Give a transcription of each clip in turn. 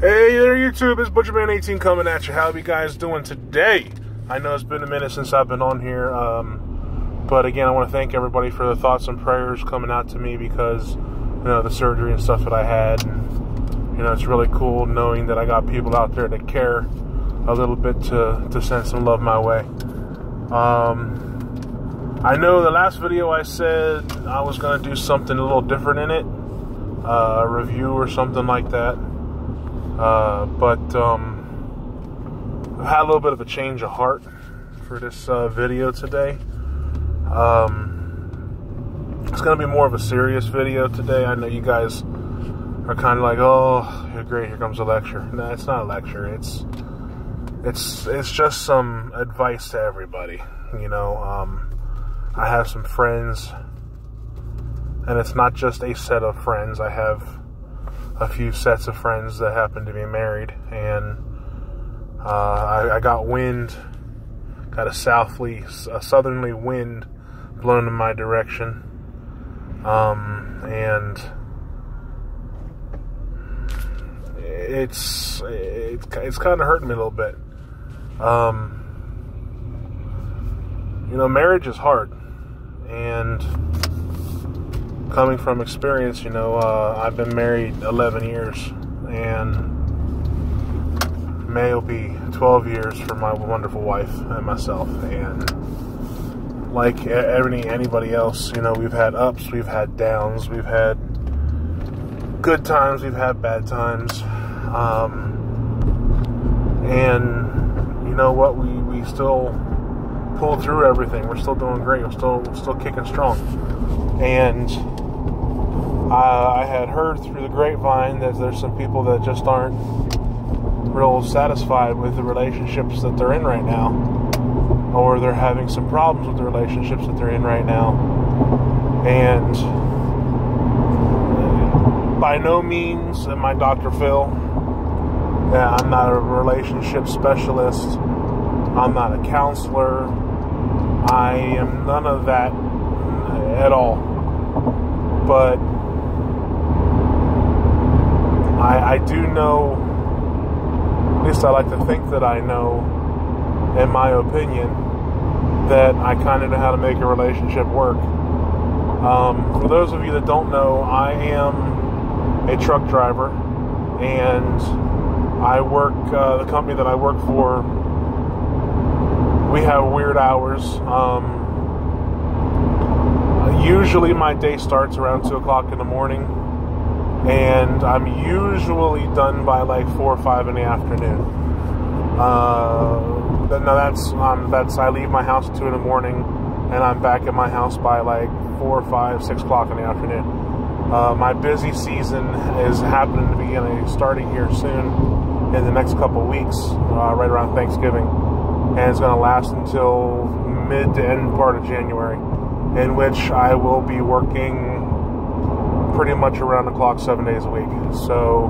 Hey there YouTube, it's Butcherman18 coming at you. How are you guys doing today? I know it's been a minute since I've been on here, but again, I want to thank everybody for the thoughts and prayers coming out to me because, you know, the surgery and stuff that I had. And, you know, it's really cool knowing that I got people out there that care a little bit to send some love my way. I know the last video I said I was going to do something a little different in it, a review or something like that. But I had a little bit of a change of heart for this video today. It's going to be more of a serious video today. I know you guys are kind of like, oh, great, here comes a lecture. No, it's not a lecture. It's just some advice to everybody. You know, I have some friends, and it's not just a set of friends. I have a few sets of friends that happen to be married, and I got a southerly wind blowing in my direction, and it's kind of hurting me a little bit. You know, marriage is hard, and coming from experience, you know, I've been married 11 years, and May will be 12 years for my wonderful wife and myself. And like anybody else, you know, we've had ups, we've had downs, we've had good times, we've had bad times. And you know what, we still pull through everything. We're still doing great. We're still kicking strong. And I had heard through the grapevine that there's some people that just aren't real satisfied with the relationships that they're in right now, or they're having some problems with the relationships that they're in right now. And by no means am I Dr. Phil. Yeah, I'm not a relationship specialist. I'm not a counselor. I am none of that at all. But I do know, at least I like to think that I know, in my opinion, that I kind of know how to make a relationship work. For those of you that don't know, I am a truck driver, and I work, the company that I work for, we have weird hours. Usually my day starts around 2 o'clock in the morning, and I'm usually done by like 4 or 5 in the afternoon. Now that's I leave my house at 2 in the morning, and I'm back at my house by like 4, 5, 6 o'clock in the afternoon. My busy season is happening to be starting here soon in the next couple weeks, right around Thanksgiving, and it's going to last until mid to end part of January, in which I will be working pretty much around the clock 7 days a week. So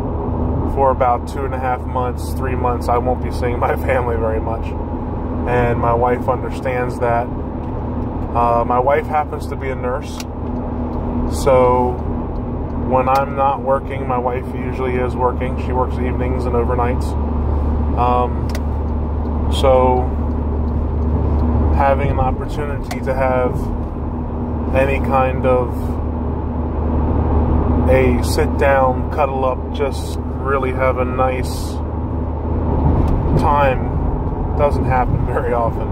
for about 2.5 months, 3 months, I won't be seeing my family very much. And my wife understands that. My wife happens to be a nurse, so when I'm not working, my wife usually is working. She works evenings and overnights. So having an opportunity to have any kind of a sit down, cuddle up, just really have a nice time doesn't happen very often.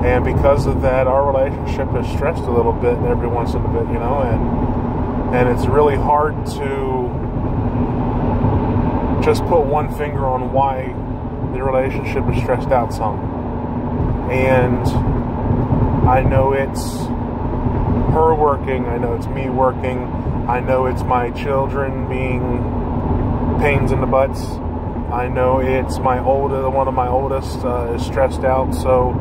And because of that, our relationship is stressed a little bit every once in a bit, you know, and it's really hard to just put one finger on why the relationship is stressed out some. And I know it's her working, I know it's me working, I know it's my children being pains in the butts, I know it's one of my oldest is stressed out, so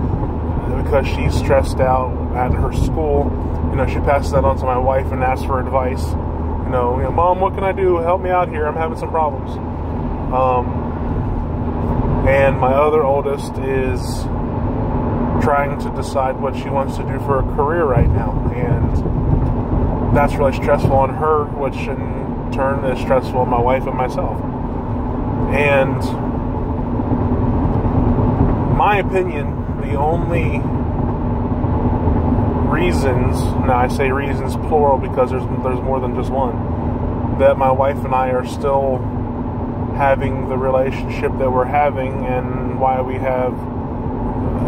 because she's stressed out at her school, you know, she passes that on to my wife and asks for advice. You know, Mom, what can I do? Help me out here, I'm having some problems. And my other oldest is trying to decide what she wants to do for a career right now, and that's really stressful on her, which in turn is stressful on my wife and myself. And my opinion, the only reasons, now I say reasons plural because there's more than just one, that my wife and I are still having the relationship that we're having, and why we have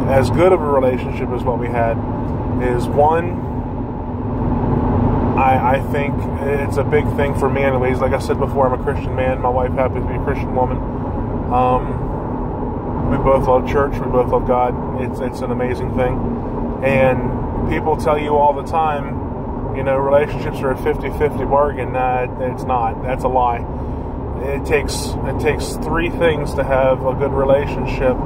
as good of a relationship as what we had, is one, I think it's a big thing for me anyways. Like I said before, I'm a Christian man. My wife happens to be a Christian woman. We both love church. We both love God. It's an amazing thing. And people tell you all the time, you know, relationships are a 50-50 bargain. Nah, it's not. That's a lie. It takes three things to have a good relationship,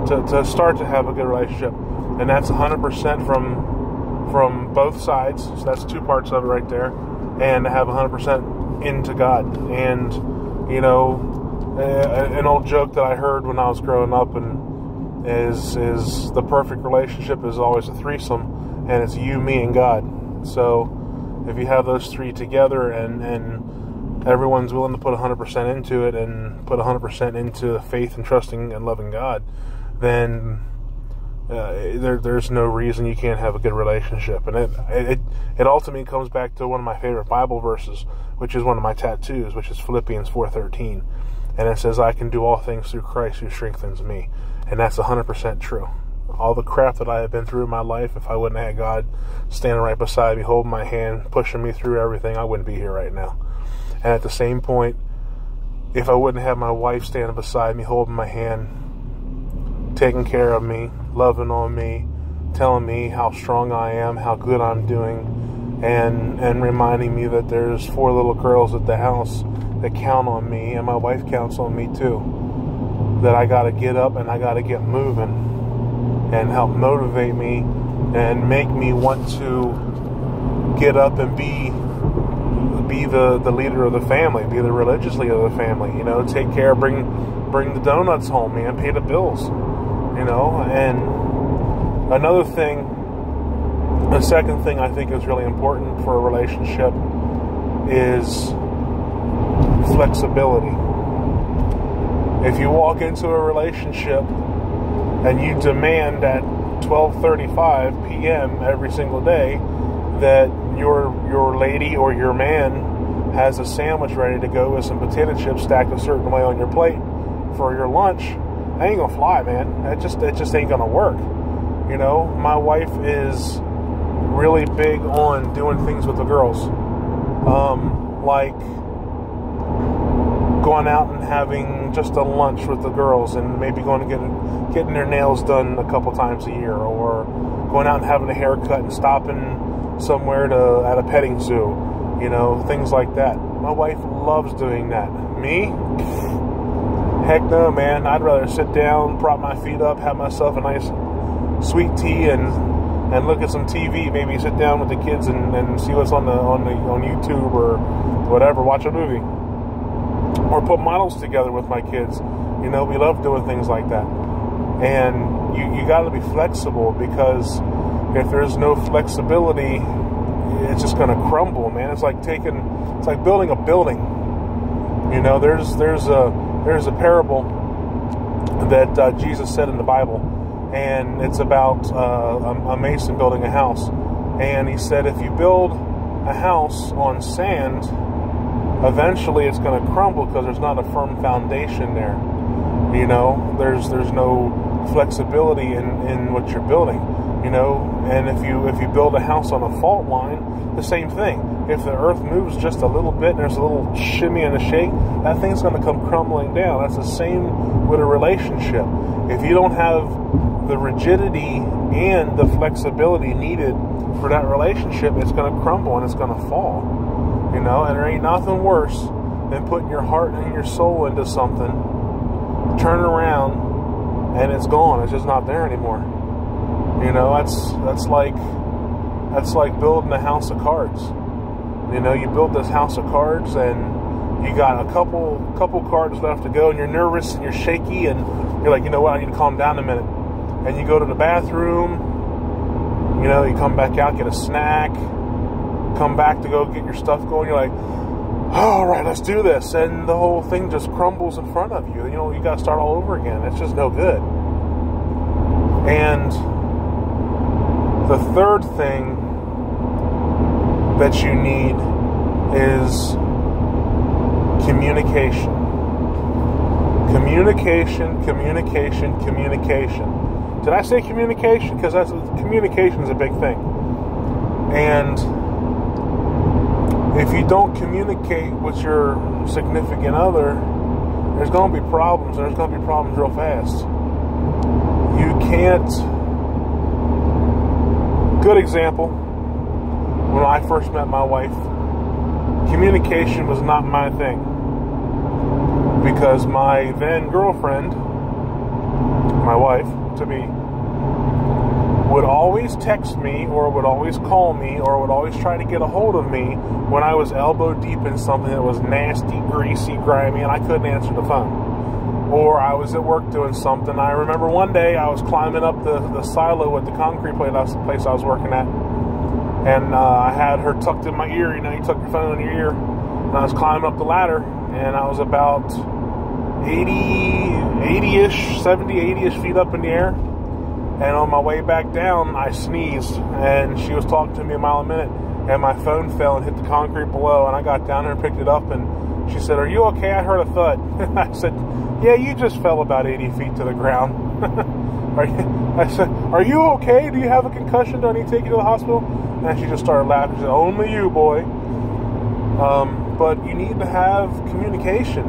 to start to have a good relationship. And that's 100% from both sides. So that's two parts of it right there. And to have 100% into God. And, you know, an old joke that I heard when I was growing up and is the perfect relationship is always a threesome, and it's you, me, and God. So if you have those three together and everyone's willing to put 100% into it and put 100% into faith and trusting and loving God, then there's no reason you can't have a good relationship. And it ultimately comes back to one of my favorite Bible verses, which is one of my tattoos, which is Philippians 4:13. And it says, I can do all things through Christ who strengthens me. And that's 100% true. All the crap that I have been through in my life, if I wouldn't have had God standing right beside me, holding my hand, pushing me through everything, I wouldn't be here right now. And at the same point, if I wouldn't have my wife standing beside me, holding my hand, taking care of me, loving on me, telling me how strong I am, how good I'm doing, and reminding me that there's 4 little girls at the house that count on me, and my wife counts on me too, that I got to get up and I got to get moving, and help motivate me and make me want to get up and be the leader of the family, be the religious leader of the family, you know, take care, bring the donuts home, man, pay the bills, you know. And another thing, the second thing I think is really important for a relationship is flexibility. If you walk into a relationship and you demand at 12:35 p.m. every single day that your lady or your man has a sandwich ready to go with some potato chips stacked a certain way on your plate for your lunch, that ain't gonna fly, man. That just ain't gonna work. You know, my wife is really big on doing things with the girls, like going out and having just a lunch with the girls, and maybe going to getting their nails done a couple times a year, or going out and having a haircut and stopping somewhere at a petting zoo, you know, things like that. My wife loves doing that. Me? Heck no, man. I'd rather sit down, prop my feet up, have myself a nice sweet tea, and look at some TV. Maybe sit down with the kids and see what's on YouTube or whatever. Watch a movie. Or put models together with my kids. You know, we love doing things like that. And you got to be flexible, because if there's no flexibility, it's just going to crumble, man. It's like building a building. You know, there's a parable that Jesus said in the Bible, and it's about a mason building a house. And he said, if you build a house on sand, eventually it's going to crumble because there's not a firm foundation there. You know, there's no flexibility in what you're building. You know, and if you build a house on a fault line, the same thing. If the earth moves just a little bit and there's a little shimmy and a shake, that thing's going to come crumbling down. That's the same with a relationship. If you don't have the rigidity and the flexibility needed for that relationship, it's going to crumble and it's going to fall. You know, and there ain't nothing worse than putting your heart and your soul into something, turn around, and it's gone. It's just not there anymore. You know, that's like building a house of cards. You know, you build this house of cards and you got a couple cards left to go, and you're nervous and you're shaky, and you're like, you know what, I need to calm down a minute. And you go to the bathroom, you know, you come back out, get a snack, come back to go get your stuff going. You're like, all right, let's do this. And the whole thing just crumbles in front of you. You know, you got to start all over again. It's just no good. And the third thing that you need is communication. Communication. Did I say communication? Because communication is a big thing. And if you don't communicate with your significant other, there's going to be problems, and there's going to be problems real fast. You can't... Good example, when I first met my wife, communication was not my thing. Because my then girlfriend, my wife to be, would always text me, or would always call me, or would always try to get a hold of me when I was elbow deep in something that was nasty, greasy, grimy, and I couldn't answer the phone. Or I was at work doing something. I remember one day I was climbing up the silo at the concrete place I was working at, and I had her tucked in my ear. You know, you tuck your phone in your ear. And I was climbing up the ladder, and I was about 80-ish, 70, 80-ish feet up in the air. And on my way back down, I sneezed, and she was talking to me a mile a minute, and my phone fell and hit the concrete below, and I got down there and picked it up, and she said, "Are you okay? I heard a thud." I said, "Yeah, you just fell about 80 feet to the ground." I said, "Are you okay? Do you have a concussion? Do I need to take you to the hospital?" And she just started laughing. She said, "Only you, boy." But you need to have communication.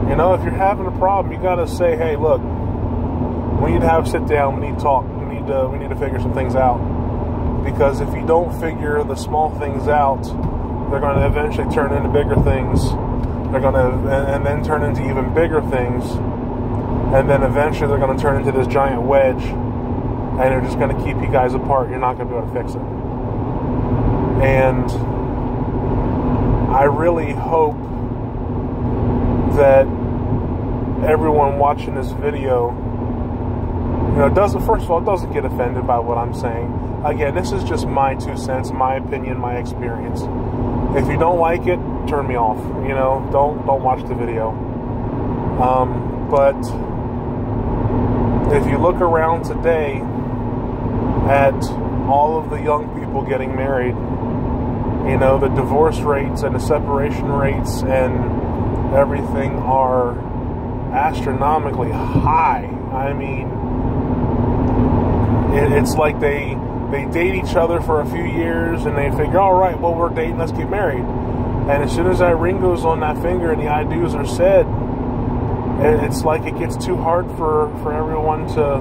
You know, if you're having a problem, you got to say, "Hey, look, we need to have a sit down. We need to talk. We need to figure some things out." Because if you don't figure the small things out, they're going to eventually turn into bigger things. They're going to, and then turn into even bigger things. And then eventually they're going to turn into this giant wedge, and they're just going to keep you guys apart. You're not going to be able to fix it. And I really hope that everyone watching this video, you know, doesn't get offended by what I'm saying. Again, this is just my 2 cents, my opinion, my experience. If you don't like it, turn me off. You know, don't watch the video. But if you look around today at all of the young people getting married, you know, the divorce rates and the separation rates and everything are astronomically high. I mean, it's like they date each other for a few years and they figure, all right, well, we're dating, let's get married. And as soon as that ring goes on that finger and the I do's are said, it's like it gets too hard for everyone to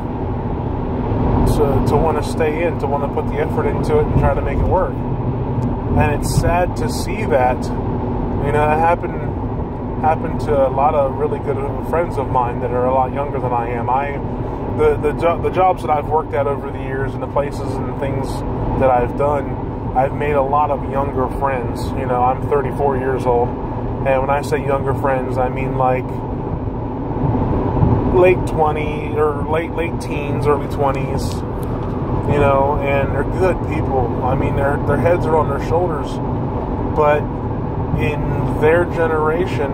want to stay in, to want to put the effort into it and try to make it work. And it's sad to see that. You know, it happened to a lot of really good friends of mine that are a lot younger than I am. The jobs that I've worked at over the years and the places and things that I've done, I've made a lot of younger friends. You know, I'm 34 years old, and when I say younger friends, I mean like late 20s or late teens, early 20s. You know, and they're good people. I mean, their heads are on their shoulders, but in their generation,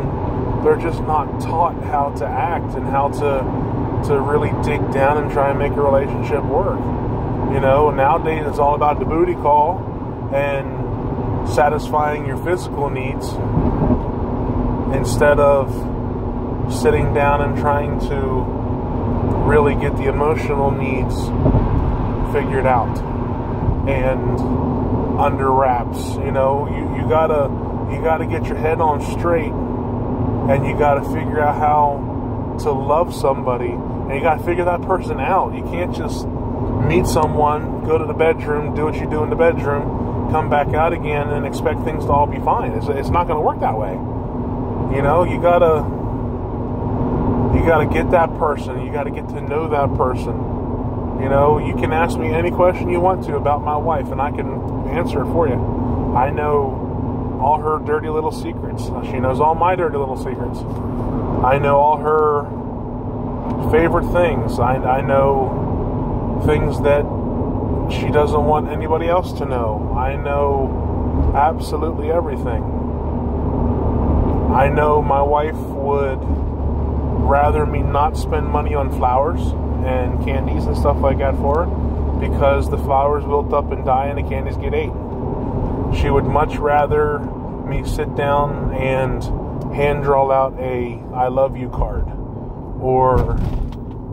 they're just not taught how to act and how to really dig down and try and make a relationship work. You know, nowadays it's all about the booty call and satisfying your physical needs instead of sitting down and trying to really get the emotional needs figured out and under wraps. You know, you gotta get your head on straight, and you gotta figure out how to love somebody, and you gotta figure that person out. You can't just meet someone, go to the bedroom, do what you do in the bedroom, come back out again and expect things to all be fine. It's not going to work that way. You know, you gotta get that person. You gotta get to know that person. You know, you can ask me any question you want to about my wife, and I can answer it for you. I know all her dirty little secrets. She knows all my dirty little secrets. I know all her favorite things. I know things that she doesn't want anybody else to know. I know absolutely everything. I know my wife would rather me not spend money on flowers and candies and stuff like that for her, because the flowers wilt up and die and the candies get ate. She would much rather me sit down and hand draw out a I love you card, or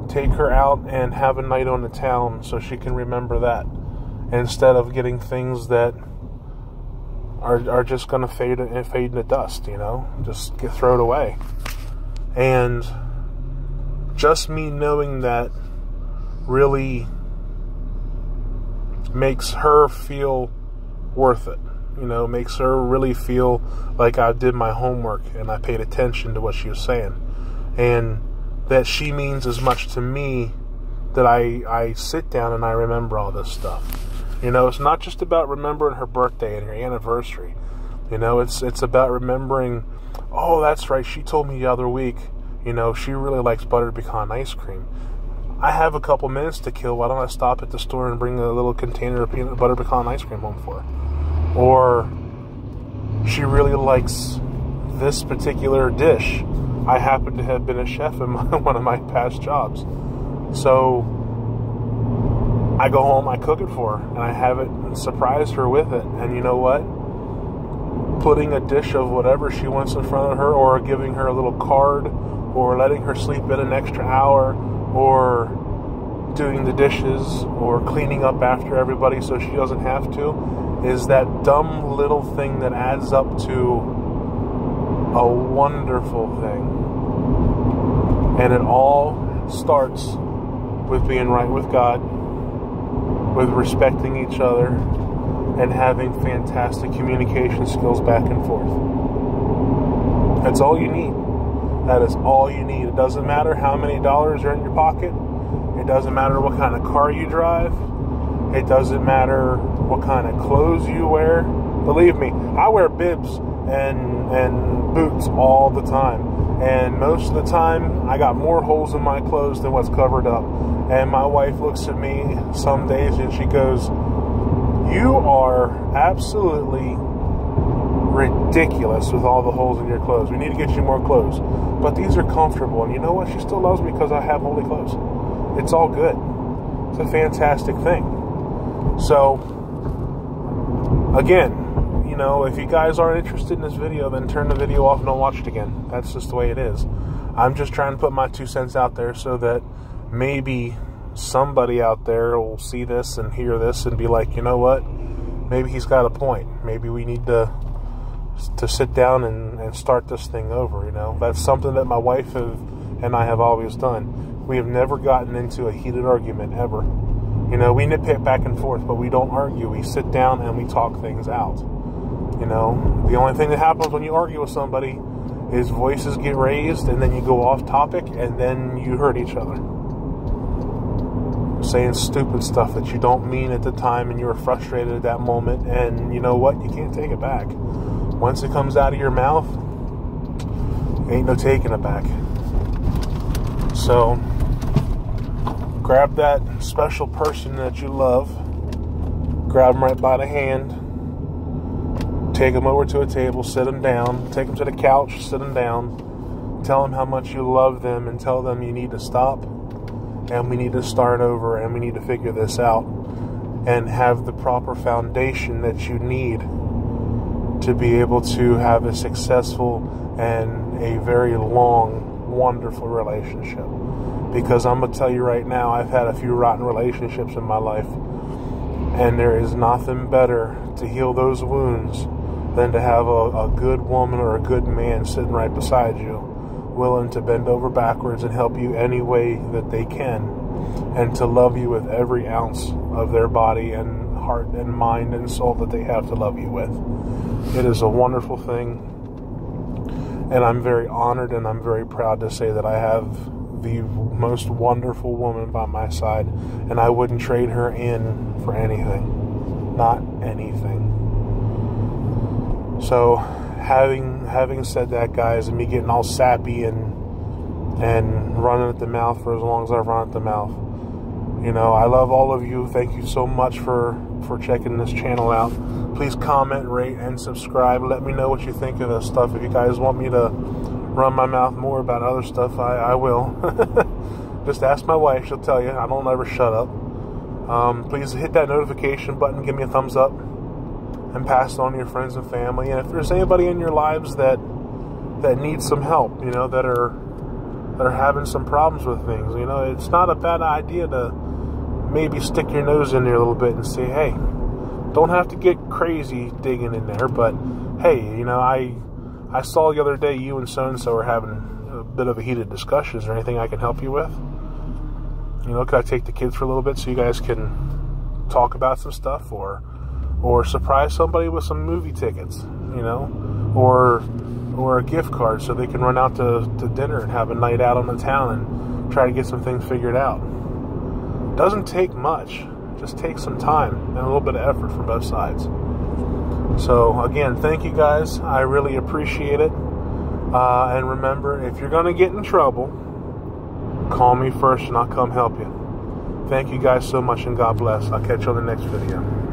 take her out and have a night on the town so she can remember that, instead of getting things that are just going to fade into dust, just get thrown away. And just me knowing that really makes her feel worth it. Makes her really feel like I did my homework and I paid attention to what she was saying. And that she means as much to me that I sit down and I remember all this stuff. It's not just about remembering her birthday and her anniversary. It's about remembering, oh, that's right, she told me the other week, she really likes buttered pecan ice cream. I have a couple minutes to kill. Why don't I stop at the store and bring a little container of peanut butter pecan ice cream home for her? Or she really likes this particular dish. I happen to have been a chef in one of my past jobs. So I go home, I cook it for her, and I have it and surprise her with it. And you know what? Putting a dish of whatever she wants in front of her, or giving her a little card, or letting her sleep in an extra hour, or doing the dishes, or cleaning up after everybody so she doesn't have to, is that dumb little thing that adds up to a wonderful thing. And it all starts with being right with God, with respecting each other, and having fantastic communication skills back and forth. That's all you need. That is all you need. It doesn't matter how many dollars are in your pocket. It doesn't matter what kind of car you drive. It doesn't matter what kind of clothes you wear. Believe me, I wear bibs and boots all the time. And most of the time, I got more holes in my clothes than what's covered up. And my wife looks at me some days and she goes, "You are absolutely ridiculous with all the holes in your clothes. We need to get you more clothes. But these are comfortable." And you know what? She still loves me because I have holy clothes. It's all good. It's a fantastic thing. So, again, if you guys aren't interested in this video, then turn the video off and don't watch it again. That's just the way it is. I'm just trying to put my 2 cents out there so that maybe somebody out there will see this and hear this and be like, you know what? Maybe he's got a point. Maybe we need to sit down and start this thing over. That's something that my wife and I have always done. We have never gotten into a heated argument ever. We nitpick back and forth, but we don't argue. We sit down and we talk things out. The only thing that happens when you argue with somebody is voices get raised, and then you go off topic, and then you hurt each other. Saying stupid stuff that you don't mean at the time, and you were frustrated at that moment, and you know what? You can't take it back. Once it comes out of your mouth, ain't no taking it back. So, grab that special person that you love, grab them right by the hand, take them over to a table, sit them down, take them to the couch, sit them down, tell them how much you love them, and tell them you need to stop, and we need to start over, and we need to figure this out, and have the proper foundation that you need to be able to have a successful and a very long, wonderful relationship. Because I'm going to tell you right now, I've had a few rotten relationships in my life, and there is nothing better to heal those wounds than to have a good woman or a good man sitting right beside you, willing to bend over backwards and help you any way that they can, and to love you with every ounce of their body and heart and mind and soul that they have to love you with. It is a wonderful thing, and I'm very honored and I'm very proud to say that I have the most wonderful woman by my side, and I wouldn't trade her in for anything. Not anything. So, having said that, guys, and me getting all sappy and running at the mouth for as long as I've run at the mouth, I love all of you. Thank you so much for checking this channel out. Please comment, rate, and subscribe. Let me know what you think of this stuff. If you guys want me to run my mouth more about other stuff, I will. Just ask my wife, she'll tell you. I don't ever shut up. Please hit that notification button, give me a thumbs up, and pass it on to your friends and family. And if there's anybody in your lives that needs some help, you know, that are having some problems with things, you know, it's not a bad idea to maybe stick your nose in there a little bit and say, hey, don't have to get crazy digging in there, but hey, you know, I saw the other day you and so-and-so are having a bit of a heated discussion. Is there anything I can help you with? You know, could I take the kids for a little bit so you guys can talk about some stuff, or surprise somebody with some movie tickets, you know, or a gift card so they can run out to dinner and have a night out on the town and try to get some things figured out. Doesn't take much. Just take some time and a little bit of effort from both sides. So again, thank you guys. I really appreciate it. And remember, if you're going to get in trouble, call me first and I'll come help you. Thank you guys so much, and God bless. I'll catch you on the next video.